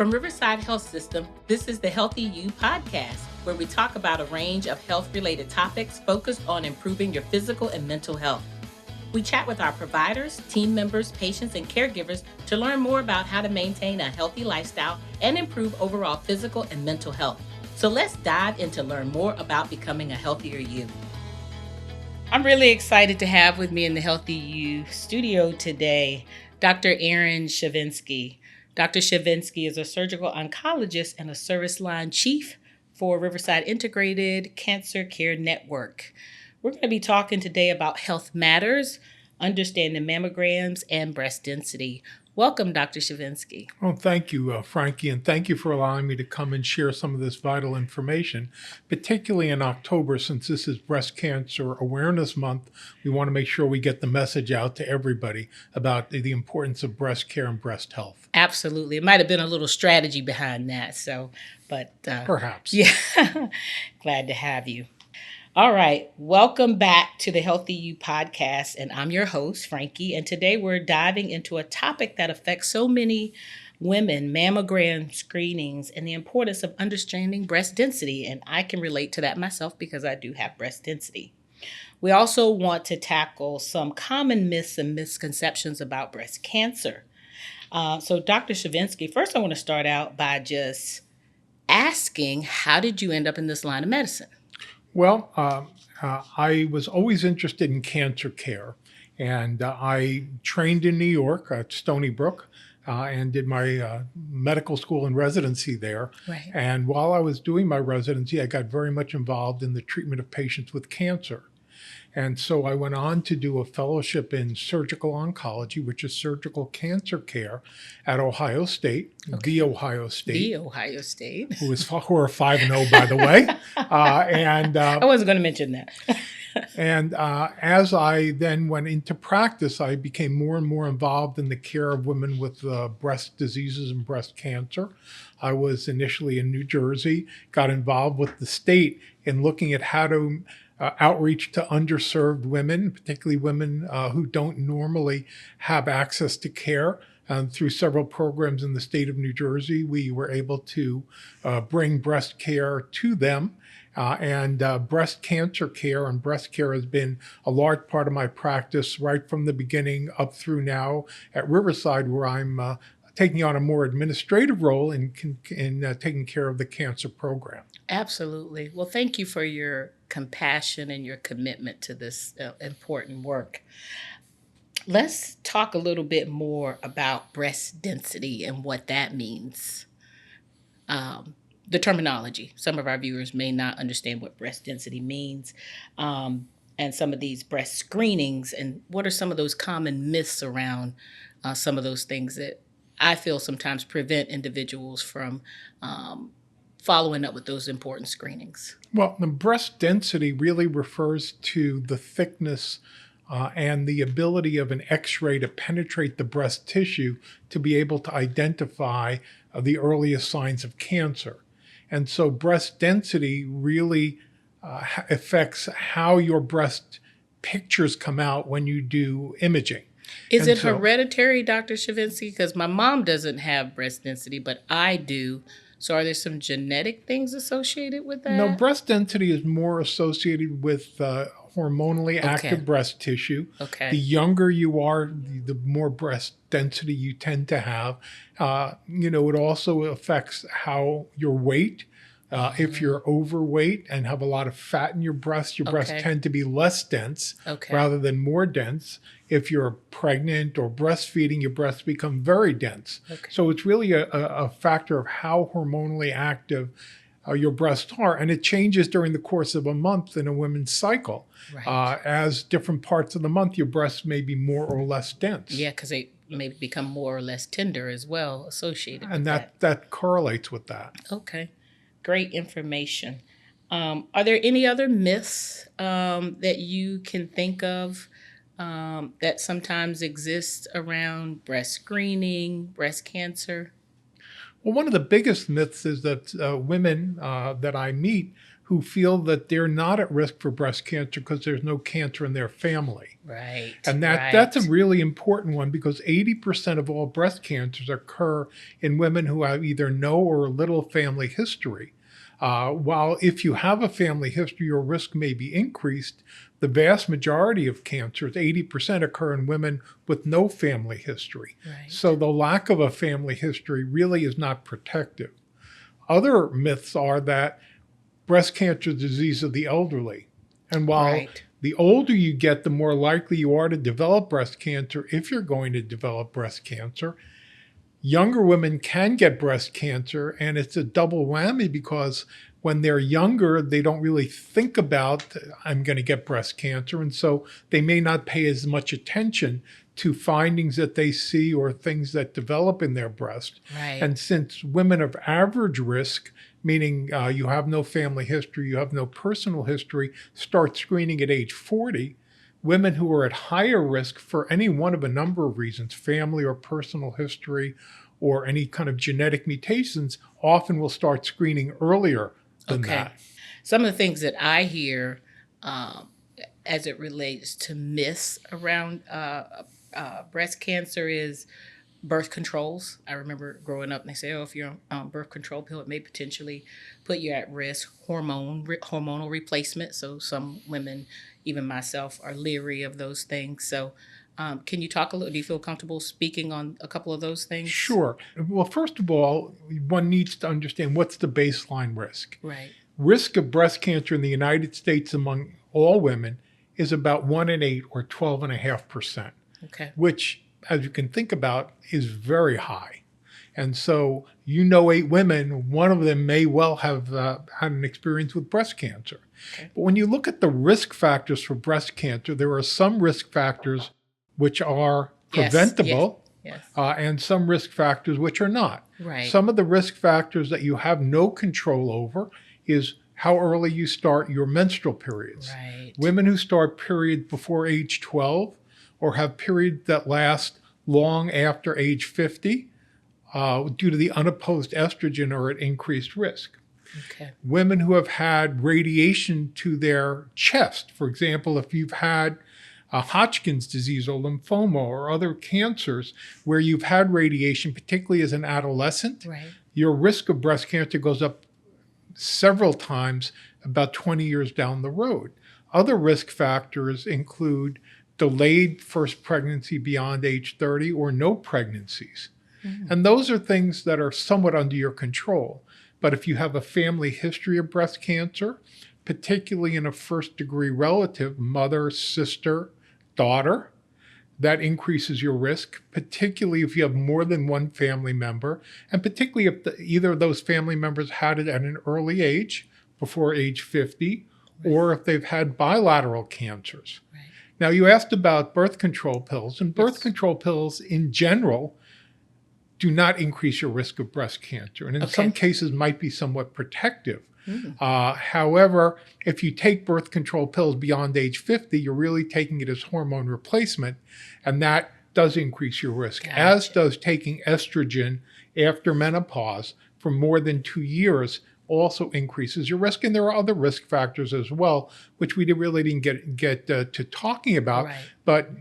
From Riverside Health System, this is the Healthy You podcast, where we talk about a range of health-related topics focused on improving your physical and mental health. We chat with our providers, team members, patients, and caregivers to learn more about how to maintain a healthy lifestyle and improve overall physical and mental health. So let's dive in to learn more about becoming a healthier you. I'm really excited to have with me in the Healthy You studio today, Dr. Erin Chevinsky. Dr. Chevinsky is a surgical oncologist and a service line chief for Riverside Integrated Cancer Care Network. We're going to be talking today about health matters, understanding mammograms, and breast density. Welcome, Dr. Chevinsky. Well, thank you, Frankye, and thank you for allowing me to come and share some of this vital information, particularly in October, since this is Breast Cancer Awareness Month. We want to make sure we get the message out to everybody about the importance of breast care and breast health. Absolutely. It might have been a little strategy behind that, but perhaps. Yeah, glad to have you. All right, welcome back to the Healthy You podcast, and I'm your host, Frankye, and today we're diving into a topic that affects so many women, mammogram screenings, and the importance of understanding breast density, and I can relate to that myself because I do have breast density. We also want to tackle some common myths and misconceptions about breast cancer. So Dr. Chevinsky, first I want to start out by just asking, how did you end up in this line of medicine? Well, I was always interested in cancer care, and I trained in New York at Stony Brook and did my medical school and residency there. Right. And while I was doing my residency, I got very much involved in the treatment of patients with cancer. And so I went on to do a fellowship in surgical oncology, which is surgical cancer care at Ohio State, the Ohio State. The Ohio State. Who are 5-0, by the way. I wasn't going to mention that. And as I then went into practice, I became more and more involved in the care of women with breast diseases and breast cancer. I was initially in New Jersey, got involved with the state in looking at how to outreach to underserved women, particularly women who don't normally have access to care. Through several programs in the state of New Jersey, we were able to bring breast care to them. And breast cancer care and breast care has been a large part of my practice right from the beginning up through now at Riverside, where I'm taking on a more administrative role in taking care of the cancer program. Absolutely. Well, thank you for your compassion and your commitment to this important work. Let's talk a little bit more about breast density and what that means. The terminology. Some of our viewers may not understand what breast density means, and some of these breast screenings, and what are some of those common myths around some of those things that I feel sometimes prevent individuals from following up with those important screenings. Well, the breast density really refers to the thickness and the ability of an X-ray to penetrate the breast tissue to be able to identify the earliest signs of cancer. And so breast density really affects how your breast pictures come out when you do imaging. Is it hereditary, Dr. Chevinsky? Because my mom doesn't have breast density, but I do. So are there some genetic things associated with that? No, breast density is more associated with hormonally active breast tissue. Okay. The younger you are, the more breast density you tend to have. It also affects how your weight. If you're overweight and have a lot of fat in your breasts tend to be less dense rather than more dense. If you're pregnant or breastfeeding, your breasts become very dense. So it's really a factor of how hormonally active your breasts are. And it changes during the course of a month in a woman's cycle. Right. As different parts of the month, your breasts may be more or less dense. Yeah, because they may become more or less tender as well associated with that. And that correlates with that. Okay. Great information. Are there any other myths that you can think of that sometimes exist around breast screening, breast cancer? Well, one of the biggest myths is that women that I meet who feel that they're not at risk for breast cancer because there's no cancer in their family. Right. And that's a really important one, because 80% of all breast cancers occur in women who have either no or little family history. While if you have a family history, your risk may be increased, the vast majority of cancers, 80%, occur in women with no family history. Right. So the lack of a family history really is not protective. Other myths are that breast cancer is a disease of the elderly. And while the older you get, the more likely you are to develop breast cancer, if you're going to develop breast cancer, younger women can get breast cancer, and it's a double whammy because when they're younger, they don't really think about, I'm going to get breast cancer, and so they may not pay as much attention to findings that they see or things that develop in their breast. Right. And since women of average risk, meaning you have no family history, you have no personal history, start screening at age 40, women who are at higher risk for any one of a number of reasons, family or personal history or any kind of genetic mutations, often will start screening earlier than that. Some of the things that I hear as it relates to myths around breast cancer is birth controls. I remember growing up and they say, oh, if you're on birth control pill, it may potentially put you at risk. Hormonal replacement. So some women, even myself, are leery of those things. So can you talk a little, do you feel comfortable speaking on a couple of those things? Sure. Well, first of all, one needs to understand what's the baseline risk. Right. Risk of breast cancer in the United States among all women is about 1 in 8 or 12.5%. Okay. Which, as you can think about, is very high. And so, 8 women, one of them may well have had an experience with breast cancer. Okay. But when you look at the risk factors for breast cancer, there are some risk factors which are preventable, yes. And some risk factors which are not. Right. Some of the risk factors that you have no control over is how early you start your menstrual periods. Right. Women who start periods before age 12 or have periods that last long after age 50 due to the unopposed estrogen are at increased risk. Okay. Women who have had radiation to their chest, for example, if you've had Hodgkin's disease or lymphoma or other cancers where you've had radiation, particularly as an adolescent, Right. your risk of breast cancer goes up several times about 20 years down the road. Other risk factors include delayed first pregnancy beyond age 30 or no pregnancies. Mm-hmm. And those are things that are somewhat under your control. But if you have a family history of breast cancer, particularly in a first-degree relative, mother, sister, daughter, that increases your risk, particularly if you have more than one family member, and particularly if either of those family members had it at an early age, before age 50, or if they've had bilateral cancers. Right. Now, you asked about birth control pills, and birth control pills in general do not increase your risk of breast cancer, and in some cases might be somewhat protective. However, if you take birth control pills beyond age 50, you're really taking it as hormone replacement, and that does increase your risk, as does taking estrogen after menopause for more than 2 years also increases your risk. And there are other risk factors as well, which we really didn't get to talking about. Right. But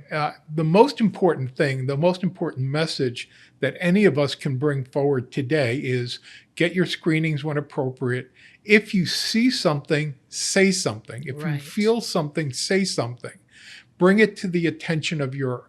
the most important thing, the most important message that any of us can bring forward today is get your screenings when appropriate. If you see something, say something. If you feel something, say something. Bring it to the attention of your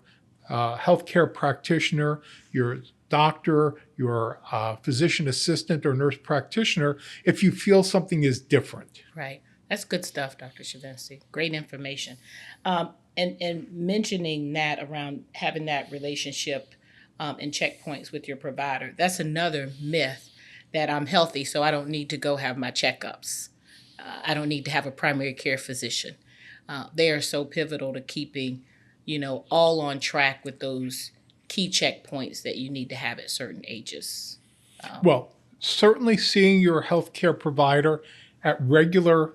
healthcare practitioner, your doctor, your physician assistant or nurse practitioner if you feel something is different. Right. That's good stuff, Dr. Chevinsky. Great information. And mentioning that around having that relationship and checkpoints with your provider, that's another myth, that I'm healthy, so I don't need to go have my checkups. I don't need to have a primary care physician. They are so pivotal to keeping, all on track with those key checkpoints that you need to have at certain ages. Well, certainly seeing your healthcare provider at regular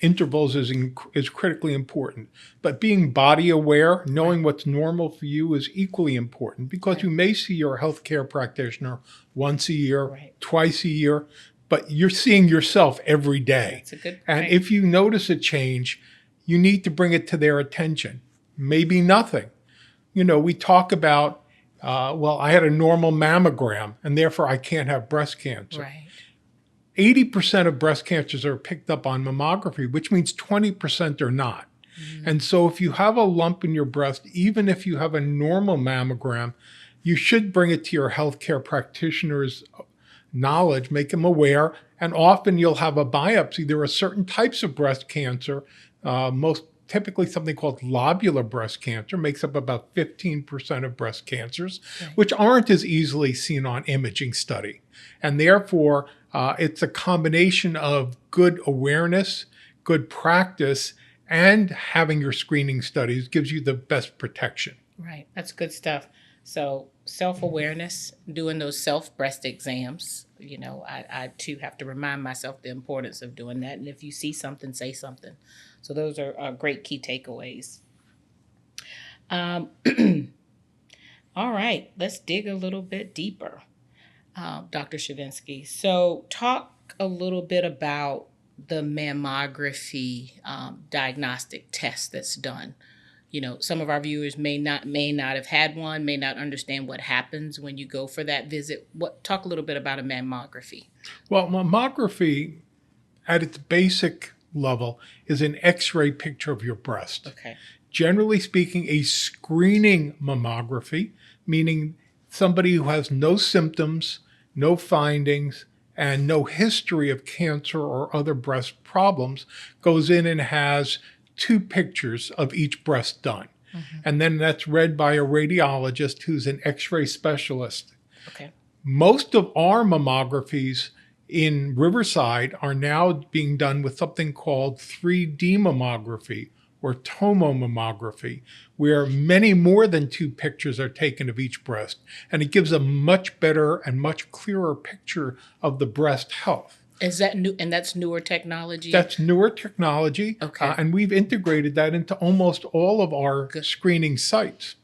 intervals is critically important. But being body aware, knowing what's normal for you is equally important, because you may see your healthcare practitioner once a year, twice a year, but you're seeing yourself every day. That's a good And point. if you notice a change, you need to bring it to their attention. Maybe nothing. We talk about, well, I had a normal mammogram and therefore I can't have breast cancer. Right. 80% of breast cancers are picked up on mammography, which means 20% are not. And so if you have a lump in your breast, even if you have a normal mammogram, you should bring it to your healthcare practitioner's knowledge, make them aware, and often you'll have a biopsy. There are certain types of breast cancer, most typically something called lobular breast cancer, makes up about 15% of breast cancers, which aren't as easily seen on imaging study. And therefore, it's a combination of good awareness, good practice, and having your screening studies gives you the best protection. Right. That's good stuff. So self-awareness, doing those self-breast exams, I too have to remind myself the importance of doing that. And if you see something, say something. So those are great key takeaways. All right, let's dig a little bit deeper, Dr. Chevinsky. So talk a little bit about the mammography diagnostic test that's done. Some of our viewers may not have had one, may not understand what happens when you go for that visit. Talk a little bit about a mammography. Well, mammography at its basic level is an X-ray picture of your breast. Okay. Generally speaking, a screening mammography, meaning somebody who has no symptoms, no findings, and no history of cancer or other breast problems, goes in and has 2 pictures of each breast done. And then that's read by a radiologist who's an X-ray specialist. Okay. Most of our mammographies in Riverside are now being done with something called 3D mammography or tomomammography, where many more than 2 pictures are taken of each breast. And it gives a much better and much clearer picture of the breast health. Is that new? And that's newer technology? That's newer technology. Okay. And we've integrated that into almost all of our screening sites.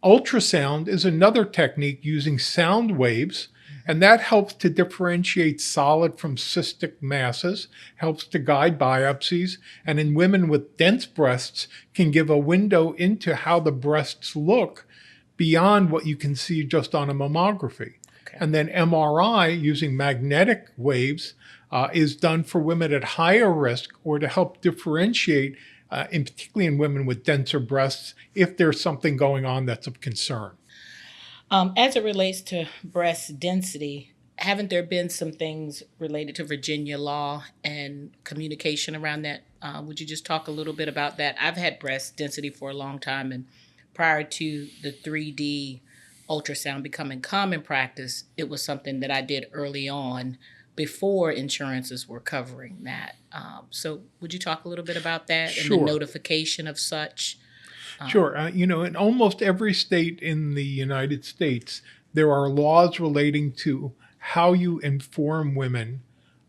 Ultrasound is another technique using sound waves, and that helps to differentiate solid from cystic masses, helps to guide biopsies, and in women with dense breasts can give a window into how the breasts look beyond what you can see just on a mammography. And then MRI using magnetic waves is done for women at higher risk or to help differentiate, particularly in women with denser breasts, if there's something going on that's of concern. As it relates to breast density, haven't there been some things related to Virginia law and communication around that? Would you just talk a little bit about that? I've had breast density for a long time, and prior to the 3D ultrasound becoming common practice, it was something that I did early on before insurances were covering that. So would you talk a little bit about that Sure. and the notification of such? Sure. In almost every state in the United States, there are laws relating to how you inform women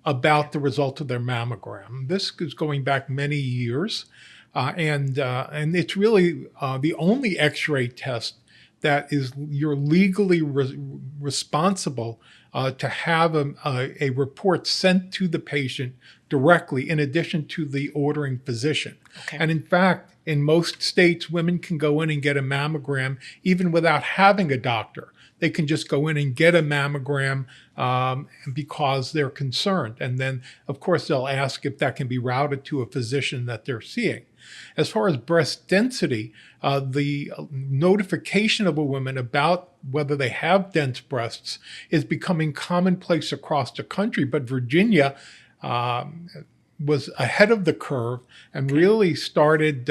about the result of their mammogram. This is going back many years, and it's really the only X-ray test that you're legally responsible to have a report sent to the patient directly in addition to the ordering physician. Okay. And in fact, in most states, women can go in and get a mammogram even without having a doctor. They can just go in and get a mammogram because they're concerned. And then, of course, they'll ask if that can be routed to a physician that they're seeing. As far as breast density, the notification of a woman about whether they have dense breasts is becoming commonplace across the country. But Virginia was ahead of the curve and really started,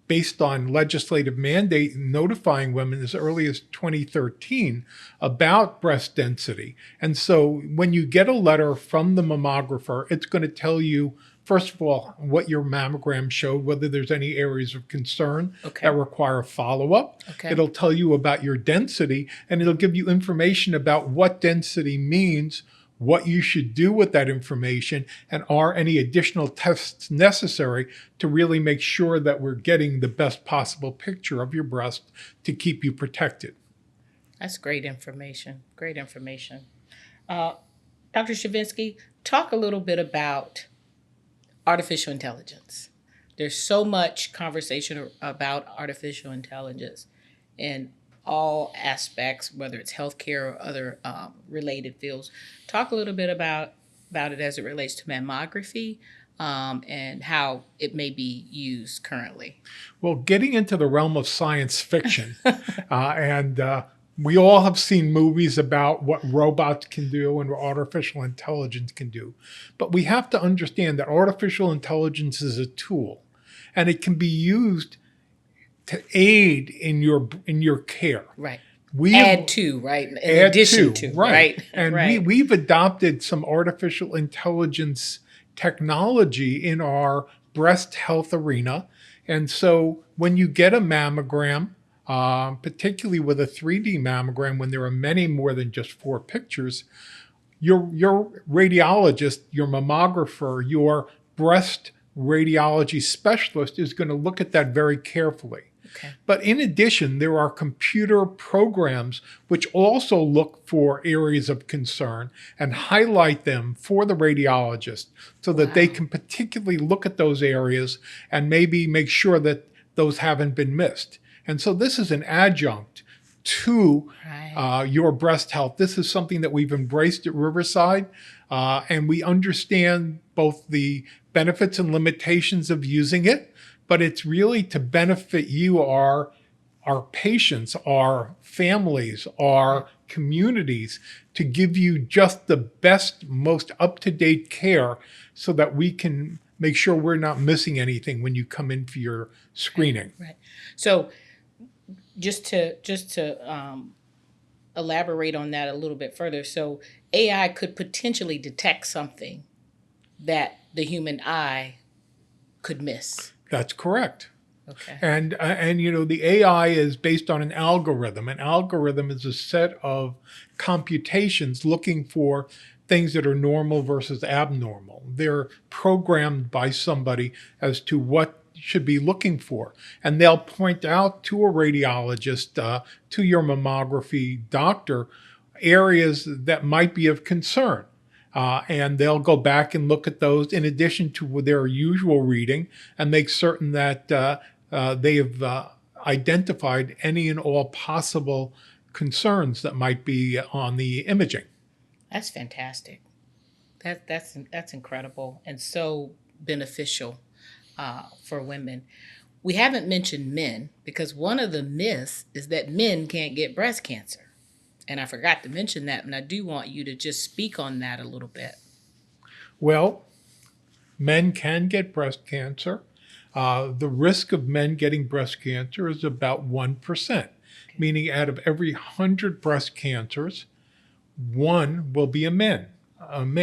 based on legislative mandate, notifying women as early as 2013 about breast density. And so when you get a letter from the mammographer, it's going to tell you, first of all, what your mammogram showed, whether there's any areas of concern that require follow-up. It'll tell you about your density, and it'll give you information about what density means, what you should do with that information, and are any additional tests necessary to really make sure that we're getting the best possible picture of your breast to keep you protected. That's great information. Great information. Dr. Chevinsky, talk a little bit about artificial intelligence. There's so much conversation about artificial intelligence in all aspects, whether it's healthcare or other related fields. Talk a little bit about it as it relates to mammography, and how it may be used currently. Well, getting into the realm of science fiction, and we all have seen movies about what robots can do and what artificial intelligence can do. But we have to understand that artificial intelligence is a tool, and it can be used to aid in your care. Right. Add to, right? In addition to, right? And right. we've adopted some artificial intelligence technology in our breast health arena. And so when you get a mammogram, particularly with a 3D mammogram, when there are many more than just 4 pictures, your radiologist, your mammographer, your breast radiology specialist is going to look at that very carefully. Okay. But in addition, there are computer programs which also look for areas of concern and highlight them for the radiologist so that they can particularly look at those areas and maybe make sure that those haven't been missed. And so this is an adjunct to your breast health. This is something that we've embraced at Riverside, and we understand both the benefits and limitations of using it. But it's really to benefit you, our patients, our families, our communities, to give you just the best, most up-to-date care so that we can make sure we're not missing anything when you come in for your screening. Right. So just to elaborate on that a little bit further. So AI could potentially detect something that the human eye could miss. That's correct. Okay. And the AI is based on an algorithm. An algorithm is a set of computations looking for things that are normal versus abnormal. They're programmed by somebody as to what should be looking for. And they'll point out to a radiologist, to your mammography doctor, areas that might be of concern. And they'll go back and look at those in addition to their usual reading and make certain that they have identified any and all possible concerns that might be on the imaging. That's fantastic. That's incredible and so beneficial for women. We haven't mentioned men because one of the myths is that men can't get breast cancer. And I forgot to mention that, and I do want you to just speak on that a little bit. Well, men can get breast cancer. The risk of men getting breast cancer is about 1%, meaning out of every 100 breast cancers, 1 will be a man. And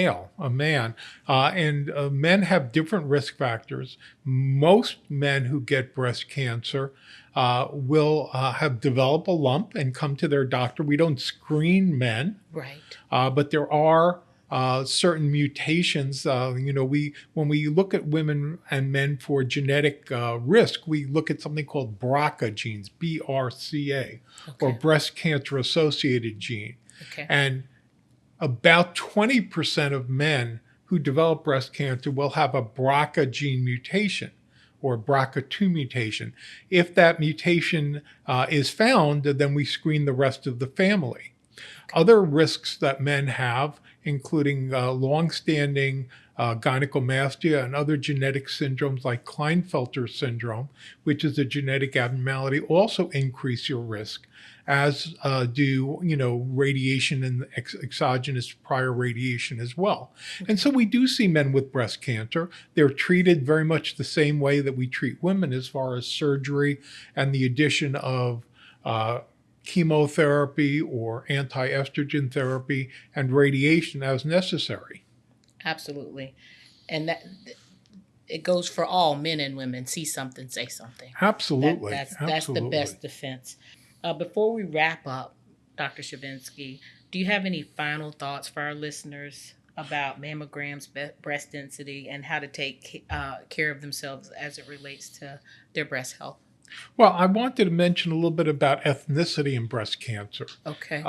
men have different risk factors. Most men who get breast cancer will have developed a lump and come to their doctor. We don't screen men, right? But there are certain mutations. When we look at women and men for genetic risk, we look at something called BRCA genes, BRCA, or breast cancer associated gene. Okay. And about 20% of men who develop breast cancer will have a BRCA gene mutation or BRCA2 mutation. If that mutation is found, then we screen the rest of the family. Okay. Other risks that men have, including longstanding gynecomastia and other genetic syndromes like Klinefelter syndrome, which is a genetic abnormality, also increase your risk, as do radiation and exogenous prior radiation as well. Okay. And so we do see men with breast cancer. They're treated very much the same way that we treat women as far as surgery and the addition of chemotherapy or anti-estrogen therapy and radiation as necessary. Absolutely. And that it goes for all men and women. See something, say something. Absolutely. That's the best defense. Before we wrap up, Dr. Chevinsky, do you have any final thoughts for our listeners about mammograms, breast density, and how to take care of themselves as it relates to their breast health? Well, I wanted to mention a little bit about ethnicity in breast cancer. Okay.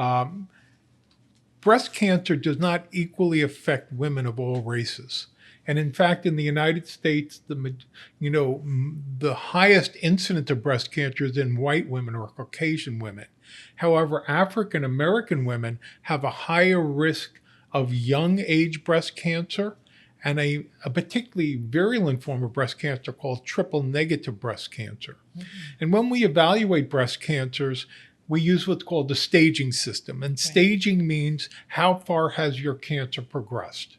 breast cancer does not equally affect women of all races. And in fact, in the United States, the highest incidence of breast cancer is in white women or Caucasian women. However, African American women have a higher risk of young age breast cancer and a particularly virulent form of breast cancer called triple negative breast cancer. Mm-hmm. And when we evaluate breast cancers, we use what's called the staging system. And staging means how far has your cancer progressed.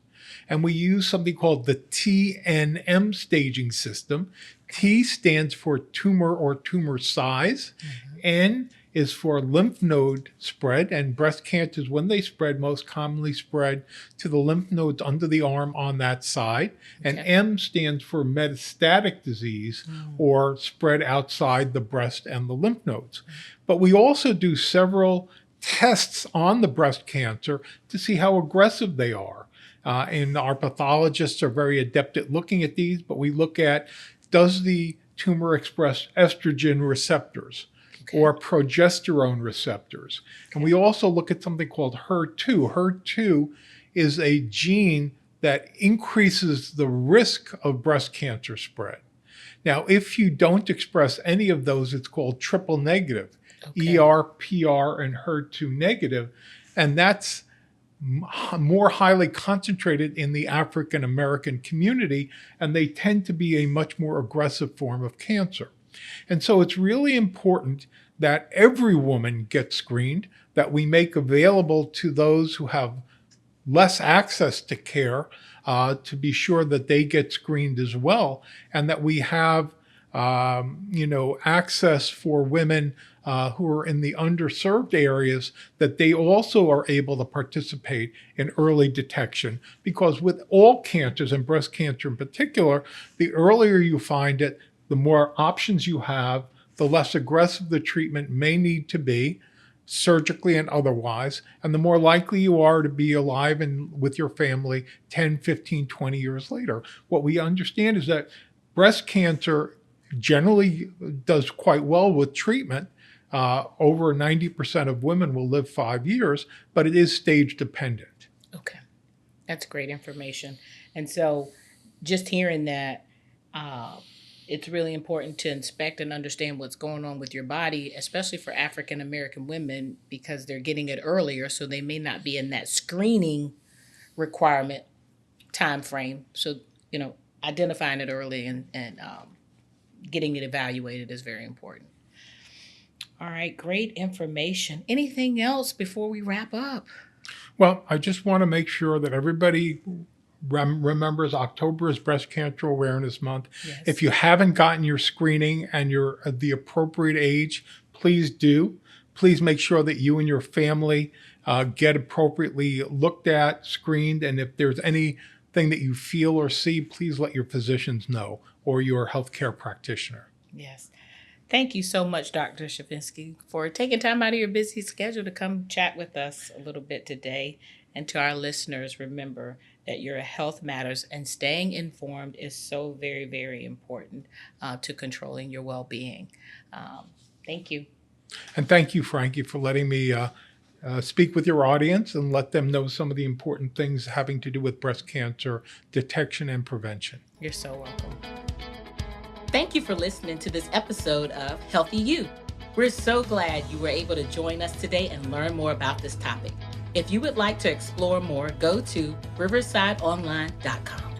And we use something called the TNM staging system. T stands for tumor or tumor size. Mm-hmm. N is for lymph node spread, and breast cancers, when they spread, most commonly spread to the lymph nodes under the arm on that side. And M stands for metastatic disease, or spread outside the breast and the lymph nodes. But we also do several tests on the breast cancer to see how aggressive they are. And our pathologists are very adept at looking at these, but we look at, does the tumor express estrogen receptors? Or progesterone receptors. And we also look at something called HER2. HER2 is a gene that increases the risk of breast cancer spread. Now, if you don't express any of those, it's called triple negative, ER, PR, and HER2 negative. And that's more highly concentrated in the African American community, and they tend to be a much more aggressive form of cancer. And so it's really important that every woman gets screened, that we make available to those who have less access to care to be sure that they get screened as well, and that we have access for women who are in the underserved areas, that they also are able to participate in early detection. Because with all cancers, and breast cancer in particular, the earlier you find it, the more options you have, the less aggressive the treatment may need to be, surgically and otherwise, and the more likely you are to be alive and with your family 10, 15, 20 years later. What we understand is that breast cancer generally does quite well with treatment. Over 90% of women will live 5 years, but it is stage dependent. Okay, that's great information. And so just hearing that, it's really important to inspect and understand what's going on with your body, especially for African American women, because they're getting it earlier, so they may not be in that screening requirement time frame. So, identifying it early and getting it evaluated is very important. All right, great information. Anything else before we wrap up? Well, I just want to make sure that everybody remembers October is Breast Cancer Awareness Month. Yes. If you haven't gotten your screening and you're the appropriate age, please do. Please make sure that you and your family get appropriately looked at, screened, and if there's anything that you feel or see, please let your physicians know or your healthcare practitioner. Yes. Thank you so much, Dr. Chevinsky, for taking time out of your busy schedule to come chat with us a little bit today. And to our listeners, remember that your health matters, and staying informed is so very, very important to controlling your well-being. Thank you. And thank you, Frankye, for letting me speak with your audience and let them know some of the important things having to do with breast cancer detection and prevention. You're so welcome. Thank you for listening to this episode of Healthy You. We're so glad you were able to join us today and learn more about this topic. If you would like to explore more, go to riversideonline.com.